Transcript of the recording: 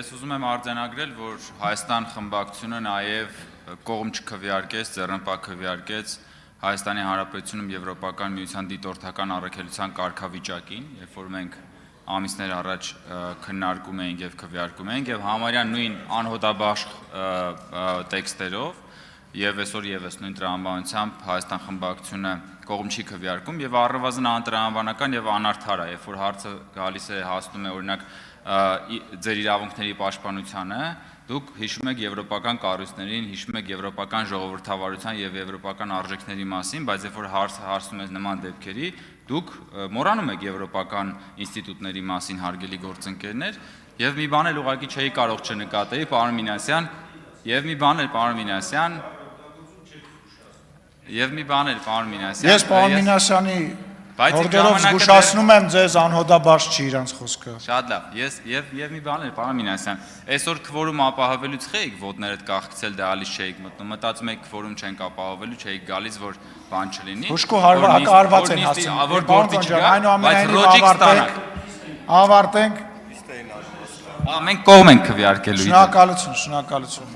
Ես ուզում եմ արձանագրել, որ Հայաստան խմբակցությունը նաև կողմ չքվեարկեց, ձեռնպա քվեարկեց Հայաստանի Հանրապետությունում Եվրոպական միության դիտորդական առաքելության կարգավիճակին, երբ որ մենք ամիսներ առաջ քննարկում էինք եւ քվեարկում էինք եւ համարյա նույն անհոդաբաշխ տեքստերով եւ այսօր եւս նույն տրամաբանությամբ Հայաստան խմբակցությունը կողմ չի քվեարկում եւ առնվազն անտրամաբանական եւ անարդար է, երբ որ հարցը գալիս է հասնում է օրինակ ձեր իրավունքների պաշտպանությանը, դուք հիշում եք եվրոպական կառույցներին, հիշում եք եվրոպական ժողովրդավարության եւ եվրոպական արժեքների մասին, բայց երբ որ հարցում եք նման դեպքերի, դուք մոռանում եք եվրոպական ինստիտուտների մասին, հարգելի գործընկերներ, եւ մի բան էլ ուղղակի չէի կարող չնկատեի, պարոն Մինասյան, եւ մի բան էլ պարոն Մինասյան, Ես պարոն Մինասյանի հորդերով զգուշացնում եմ ձեզ անհոդաբաշխ չի իրանց խոսքը։ Շատ լավ, ես եւ մի բան էլ պարոն Մինասյան, այսօր քվորում ապահովելուց խեիք ոտներդ կախցել դալիս չէիք մտնում, մտածում եք քվորում չենք ապահովելու, չէիք գալիս որ բան չլինի։ Հուշկու հակարված են հասցնում, որ գործի չկա, այնուամենայնիվ ավարտենք։ Մենք կողմ ենք քվեարկելու։ Շնորհակալություն։